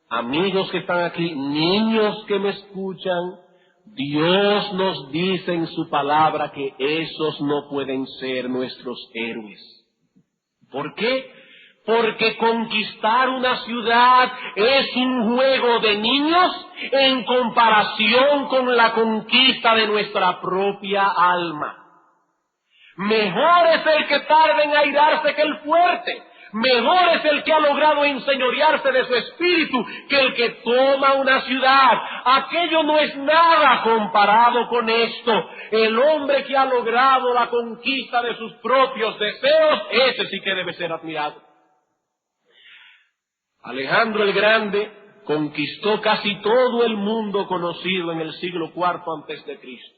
amigos que están aquí, niños que me escuchan, Dios nos dice en su palabra que esos no pueden ser nuestros héroes. ¿Por qué? Porque conquistar una ciudad es un juego de niños en comparación con la conquista de nuestra propia alma. Mejor es el que tarda en airarse que el fuerte. Mejor es el que ha logrado enseñorearse de su espíritu que el que toma una ciudad. Aquello no es nada comparado con esto. El hombre que ha logrado la conquista de sus propios deseos, ese sí que debe ser admirado. Alejandro el Grande conquistó casi todo el mundo conocido en el siglo IV antes de Cristo.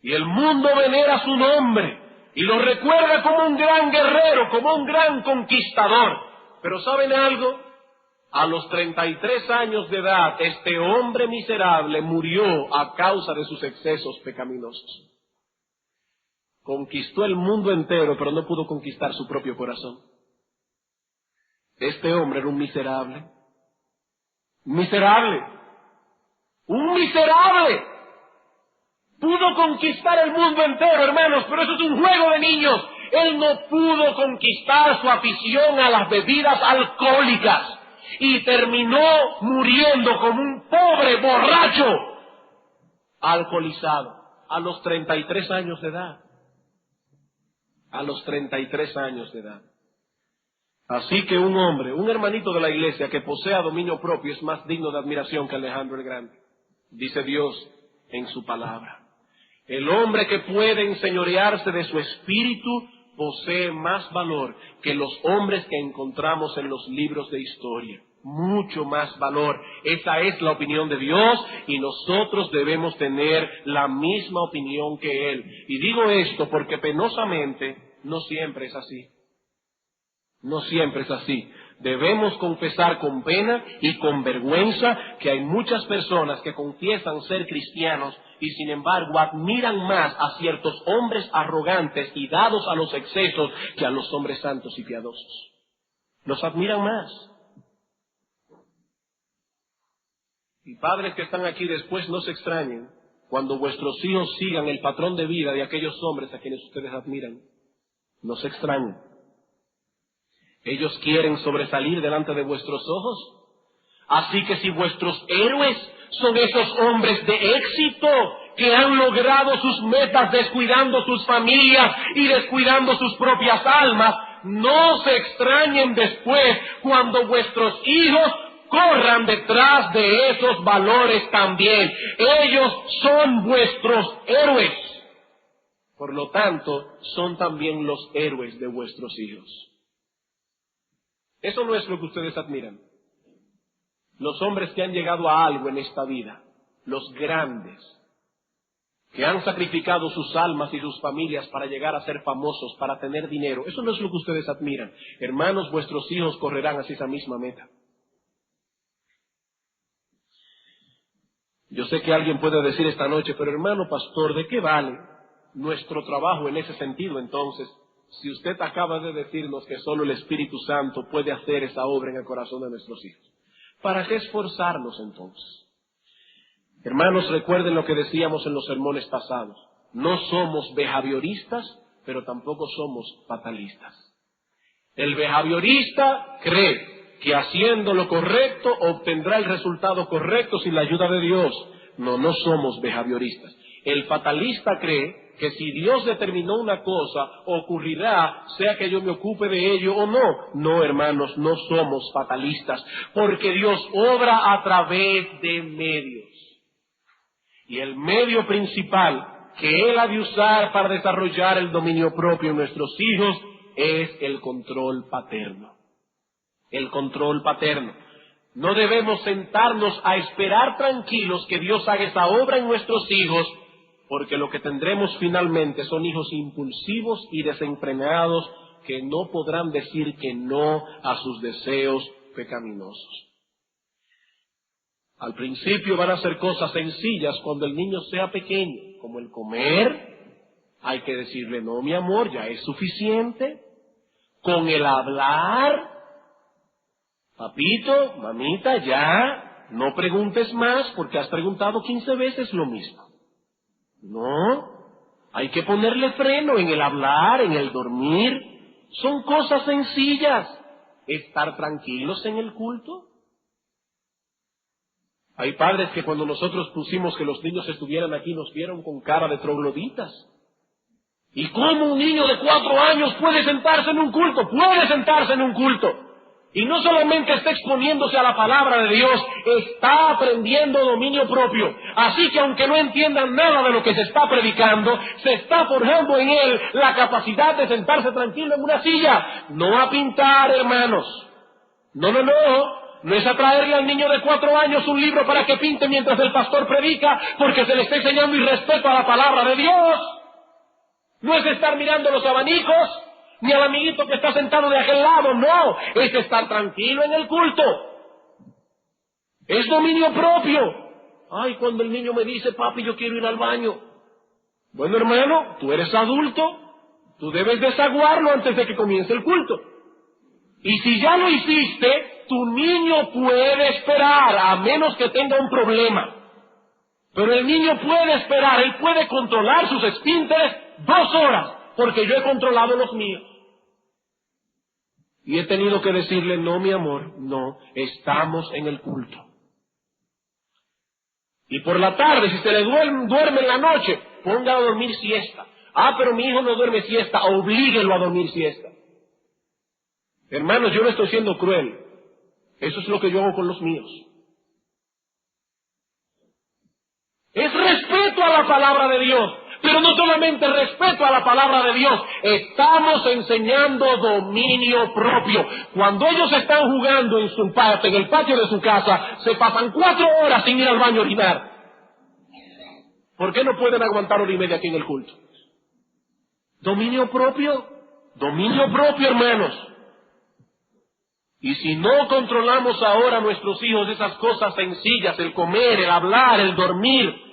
Y el mundo venera su nombre y lo recuerda como un gran guerrero, como un gran conquistador. Pero ¿saben algo? A los 33 años de edad, este hombre miserable murió a causa de sus excesos pecaminosos. Conquistó el mundo entero, pero no pudo conquistar su propio corazón. Este hombre era un miserable. Miserable. Un miserable. Pudo conquistar el mundo entero, hermanos, pero eso es un juego de niños. Él no pudo conquistar su afición a las bebidas alcohólicas y terminó muriendo como un pobre borracho alcoholizado a los 33 años de edad. A los 33 años de edad. Así que un hombre, un hermanito de la iglesia que posea dominio propio es más digno de admiración que Alejandro el Grande. Dice Dios en su palabra. El hombre que puede enseñorearse de su espíritu posee más valor que los hombres que encontramos en los libros de historia. Mucho más valor. Esa es la opinión de Dios y nosotros debemos tener la misma opinión que Él. Y digo esto porque penosamente no siempre es así. No siempre es así. Debemos confesar con pena y con vergüenza que hay muchas personas que confiesan ser cristianos y sin embargo admiran más a ciertos hombres arrogantes y dados a los excesos que a los hombres santos y piadosos. Los admiran más. Y padres que están aquí después no se extrañen cuando vuestros hijos sigan el patrón de vida de aquellos hombres a quienes ustedes admiran. No se extrañen. Ellos quieren sobresalir delante de vuestros ojos. Así que si vuestros héroes son esos hombres de éxito que han logrado sus metas descuidando sus familias y descuidando sus propias almas, no se extrañen después cuando vuestros hijos corran detrás de esos valores también. Ellos son vuestros héroes. Por lo tanto, son también los héroes de vuestros hijos. Eso no es lo que ustedes admiran. Los hombres que han llegado a algo en esta vida, los grandes, que han sacrificado sus almas y sus familias para llegar a ser famosos, para tener dinero, eso no es lo que ustedes admiran. Hermanos, vuestros hijos correrán hacia esa misma meta. Yo sé que alguien puede decir esta noche, pero hermano pastor, ¿de qué vale nuestro trabajo en ese sentido entonces? Si usted acaba de decirnos que solo el Espíritu Santo puede hacer esa obra en el corazón de nuestros hijos, ¿para qué esforzarnos entonces? Hermanos, recuerden lo que decíamos en los sermones pasados. No somos behavioristas, pero tampoco somos fatalistas. El behaviorista cree que haciendo lo correcto obtendrá el resultado correcto sin la ayuda de Dios. No, no somos behavioristas. El fatalista cree que si Dios determinó una cosa, ocurrirá, sea que yo me ocupe de ello o no. No, hermanos, no somos fatalistas, porque Dios obra a través de medios. Y el medio principal que Él ha de usar para desarrollar el dominio propio en nuestros hijos es el control paterno. El control paterno. No debemos sentarnos a esperar tranquilos que Dios haga esa obra en nuestros hijos, porque lo que tendremos finalmente son hijos impulsivos y desenfrenados que no podrán decir que no a sus deseos pecaminosos. Al principio van a ser cosas sencillas cuando el niño sea pequeño, como el comer. Hay que decirle, no, mi amor, ya es suficiente. Con el hablar, papito, mamita, ya, no preguntes más porque has preguntado 15 veces lo mismo. No, hay que ponerle freno en el hablar, en el dormir. Son cosas sencillas. Estar tranquilos en el culto. Hay padres que cuando nosotros pusimos que los niños estuvieran aquí nos vieron con cara de trogloditas. ¿Y cómo un niño de 4 años puede sentarse en un culto? Puede sentarse en un culto. Y no solamente está exponiéndose a la palabra de Dios, está aprendiendo dominio propio. Así que aunque no entiendan nada de lo que se está predicando, se está forjando en él la capacidad de sentarse tranquilo en una silla. No a pintar, hermanos. No. No es a traerle al niño de 4 años un libro para que pinte mientras el pastor predica, porque se le está enseñando irrespeto a la palabra de Dios. No es estar mirando los abanicos, ni al amiguito que está sentado de aquel lado, no. Es estar tranquilo en el culto. Es dominio propio. Ay, cuando el niño me dice, papi, yo quiero ir al baño. Bueno, hermano, tú eres adulto, tú debes desaguarlo antes de que comience el culto. Y si ya lo hiciste, tu niño puede esperar, a menos que tenga un problema. Pero el niño puede esperar, él puede controlar sus esfínteres 2 horas, porque yo he controlado los míos. Y he tenido que decirle, no, mi amor, no, estamos en el culto. Y por la tarde, si se le duerme en la noche, póngalo a dormir siesta. Ah, pero mi hijo no duerme siesta, oblíguelo a dormir siesta. Hermanos, yo no estoy siendo cruel. Eso es lo que yo hago con los míos. Es respeto a la palabra de Dios. Pero no solamente respeto a la palabra de Dios, estamos enseñando dominio propio. Cuando ellos están jugando en el patio de su casa, se pasan 4 horas sin ir al baño a orinar. ¿Por qué no pueden aguantar 1 hora y media aquí en el culto? Dominio propio, hermanos. Y si no controlamos ahora a nuestros hijos esas cosas sencillas, el comer, el hablar, el dormir,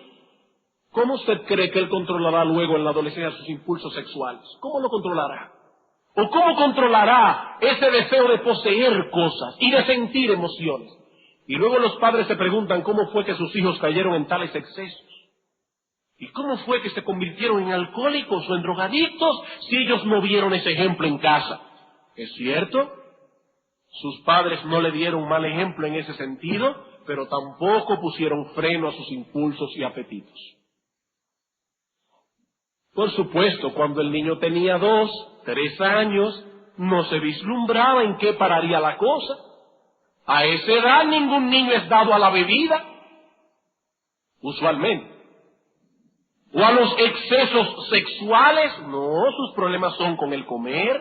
¿cómo usted cree que él controlará luego en la adolescencia sus impulsos sexuales? ¿Cómo lo controlará? ¿O cómo controlará ese deseo de poseer cosas y de sentir emociones? Y luego los padres se preguntan cómo fue que sus hijos cayeron en tales excesos. ¿Y cómo fue que se convirtieron en alcohólicos o en drogadictos si ellos no vieron ese ejemplo en casa? ¿Es cierto? Sus padres no le dieron mal ejemplo en ese sentido, pero tampoco pusieron freno a sus impulsos y apetitos. Por supuesto, cuando el niño tenía 2, 3 años, no se vislumbraba en qué pararía la cosa. A esa edad ningún niño es dado a la bebida, usualmente. O a los excesos sexuales, no, sus problemas son con el comer,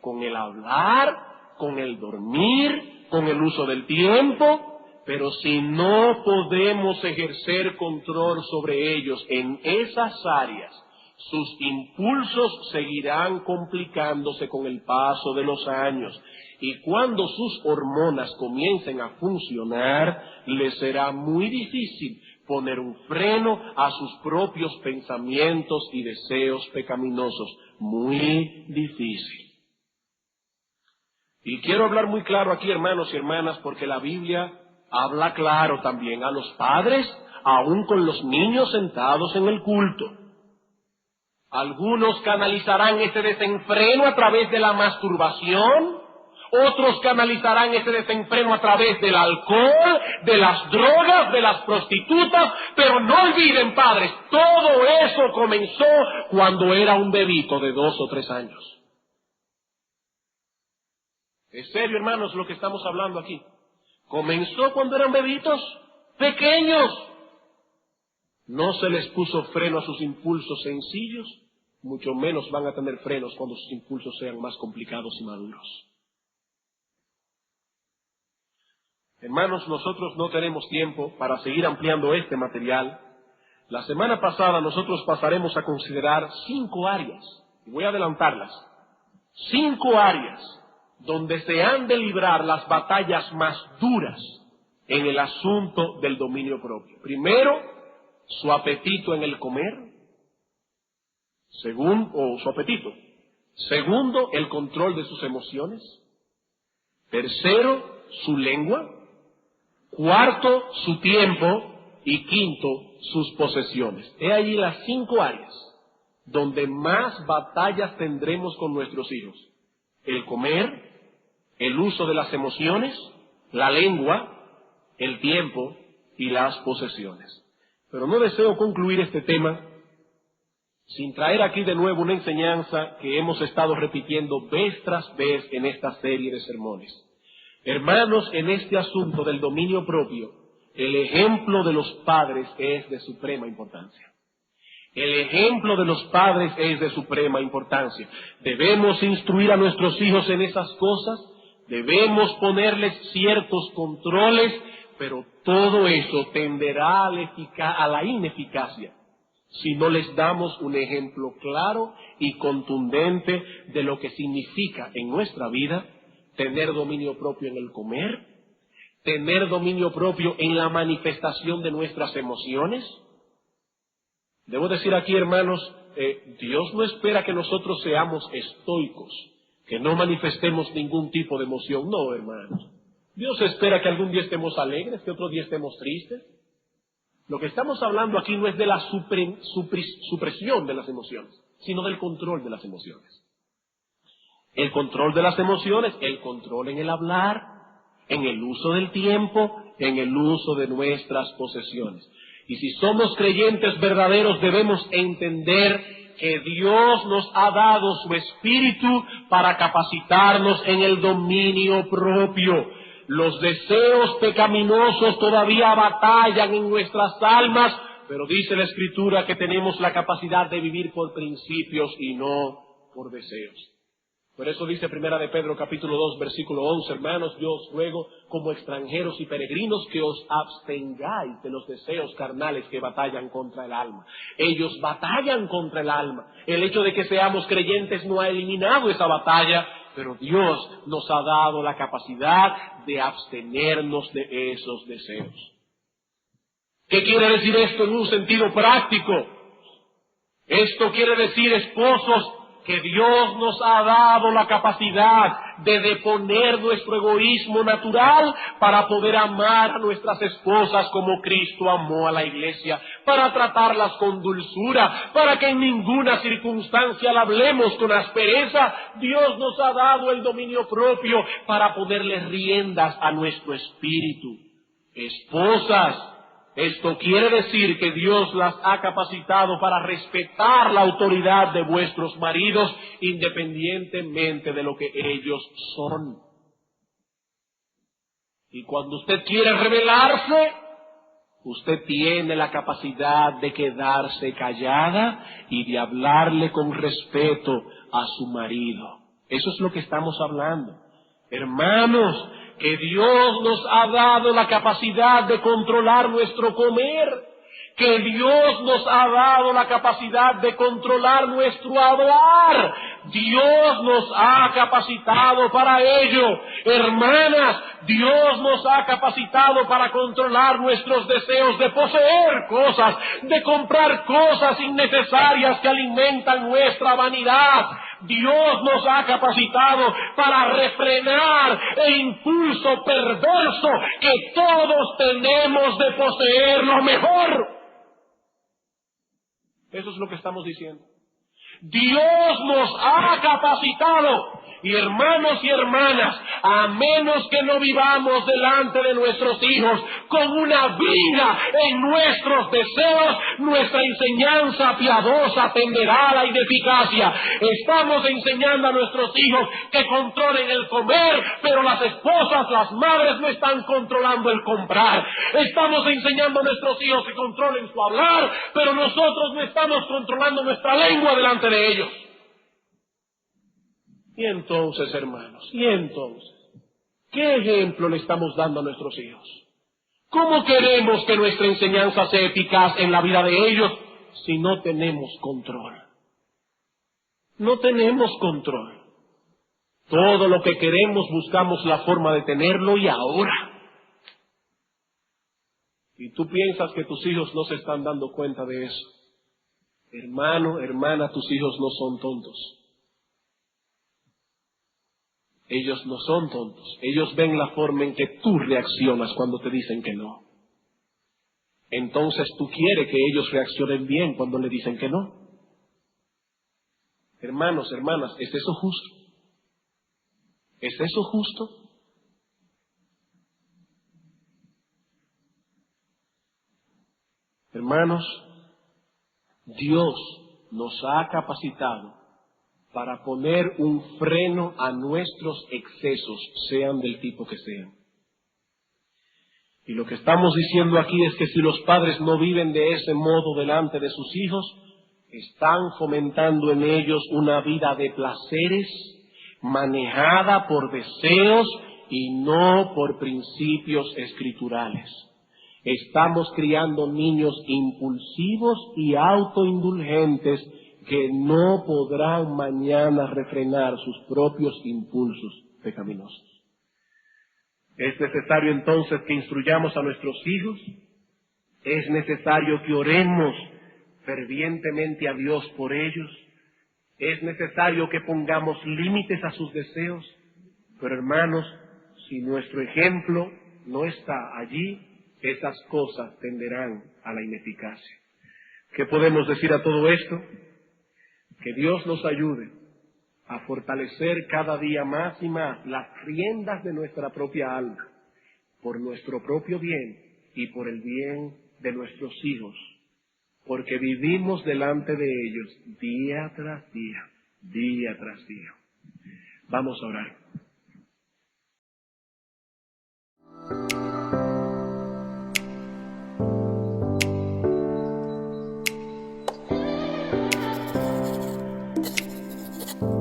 con el hablar, con el dormir, con el uso del tiempo. Pero si no podemos ejercer control sobre ellos en esas áreas, sus impulsos seguirán complicándose con el paso de los años. Y cuando sus hormonas comiencen a funcionar, les será muy difícil poner un freno a sus propios pensamientos y deseos pecaminosos. Muy difícil. Y quiero hablar muy claro aquí, hermanos y hermanas, porque la Biblia habla claro también a los padres, aún con los niños sentados en el culto. Algunos canalizarán ese desenfreno a través de la masturbación, otros canalizarán ese desenfreno a través del alcohol, de las drogas, de las prostitutas, pero no olviden, padres, todo eso comenzó cuando era un bebito de 2 o 3 años. ¿Es serio, hermanos, lo que estamos hablando aquí? Comenzó cuando eran bebitos pequeños. No se les puso freno a sus impulsos sencillos, mucho menos van a tener frenos cuando sus impulsos sean más complicados y maduros. Hermanos, nosotros no tenemos tiempo para seguir ampliando este material. La semana pasada nosotros pasaremos a considerar 5 áreas, y voy a adelantarlas. 5 áreas donde se han de librar las batallas más duras en el asunto del dominio propio. Primero, su apetito en el comer. Su apetito. Segundo, el control de sus emociones. Tercero, su lengua. Cuarto, su tiempo. Y quinto, sus posesiones. He allí las 5 áreas donde más batallas tendremos con nuestros hijos. El comer, el uso de las emociones, la lengua, el tiempo y las posesiones. Pero no deseo concluir este tema sin traer aquí de nuevo una enseñanza que hemos estado repitiendo vez tras vez en esta serie de sermones. Hermanos, en este asunto del dominio propio, el ejemplo de los padres es de suprema importancia. El ejemplo de los padres es de suprema importancia. Debemos instruir a nuestros hijos en esas cosas, debemos ponerles ciertos controles, pero todo eso tenderá a la ineficacia si no les damos un ejemplo claro y contundente de lo que significa en nuestra vida tener dominio propio en el comer, tener dominio propio en la manifestación de nuestras emociones. Debo decir aquí, hermanos, Dios no espera que nosotros seamos estoicos, que no manifestemos ningún tipo de emoción. No, hermanos. Dios espera que algún día estemos alegres, que otro día estemos tristes. Lo que estamos hablando aquí no es de la supresión de las emociones, sino del control de las emociones. El control de las emociones, el control en el hablar, en el uso del tiempo, en el uso de nuestras posesiones. Y si somos creyentes verdaderos, debemos entender que Dios nos ha dado su Espíritu para capacitarnos en el dominio propio. Los deseos pecaminosos todavía batallan en nuestras almas, pero dice la Escritura que tenemos la capacidad de vivir por principios y no por deseos. Por eso dice Primera de Pedro capítulo 2 versículo 11, hermanos, yo os ruego como extranjeros y peregrinos que os abstengáis de los deseos carnales que batallan contra el alma. Ellos batallan contra el alma. El hecho de que seamos creyentes no ha eliminado esa batalla, pero Dios nos ha dado la capacidad de abstenernos de esos deseos. ¿Qué quiere decir esto en un sentido práctico? Esto quiere decir, esposos, que Dios nos ha dado la capacidad de deponer nuestro egoísmo natural para poder amar a nuestras esposas como Cristo amó a la iglesia, para tratarlas con dulzura, para que en ninguna circunstancia la hablemos con aspereza. Dios nos ha dado el dominio propio para ponerle riendas a nuestro espíritu. Esposas, esto quiere decir que Dios las ha capacitado para respetar la autoridad de vuestros maridos independientemente de lo que ellos son. Y cuando usted quiere rebelarse, usted tiene la capacidad de quedarse callada y de hablarle con respeto a su marido. Eso es lo que estamos hablando. Hermanos, que Dios nos ha dado la capacidad de controlar nuestro comer, que Dios nos ha dado la capacidad de controlar nuestro hablar. Dios nos ha capacitado para ello. Hermanas, Dios nos ha capacitado para controlar nuestros deseos de poseer cosas, de comprar cosas innecesarias que alimentan nuestra vanidad. Dios nos ha capacitado para refrenar el impulso perverso que todos tenemos de poseer lo mejor. Eso es lo que estamos diciendo. Dios nos ha capacitado. Y hermanos y hermanas, a menos que no vivamos delante de nuestros hijos con una vida en nuestros deseos, nuestra enseñanza piadosa tenderá a la ineficacia. Estamos enseñando a nuestros hijos que controlen el comer, pero las esposas, las madres no están controlando el comprar. Estamos enseñando a nuestros hijos que controlen su hablar, pero nosotros no estamos controlando nuestra lengua delante de ellos. Y entonces, hermanos, ¿qué ejemplo le estamos dando a nuestros hijos? ¿Cómo queremos que nuestra enseñanza sea eficaz en la vida de ellos si no tenemos control? No tenemos control. Todo lo que queremos buscamos la forma de tenerlo y ahora. Y tú piensas que tus hijos no se están dando cuenta de eso. Hermano, hermana, tus hijos no son tontos. Ellos no son tontos. Ellos ven la forma en que tú reaccionas cuando te dicen que no. Entonces tú quieres que ellos reaccionen bien cuando le dicen que no. Hermanos, hermanas, ¿es eso justo? ¿Es eso justo? Hermanos, Dios nos ha capacitado para poner un freno a nuestros excesos, sean del tipo que sean. Y lo que estamos diciendo aquí es que si los padres no viven de ese modo delante de sus hijos, están fomentando en ellos una vida de placeres, manejada por deseos y no por principios escriturales. Estamos criando niños impulsivos y autoindulgentes que no podrán mañana refrenar sus propios impulsos pecaminosos. Es necesario entonces que instruyamos a nuestros hijos, es necesario que oremos fervientemente a Dios por ellos, es necesario que pongamos límites a sus deseos, pero hermanos, si nuestro ejemplo no está allí, esas cosas tenderán a la ineficacia. ¿Qué podemos decir a todo esto? Que Dios nos ayude a fortalecer cada día más y más las riendas de nuestra propia alma, por nuestro propio bien y por el bien de nuestros hijos, porque vivimos delante de ellos día tras día, día tras día. Vamos a orar.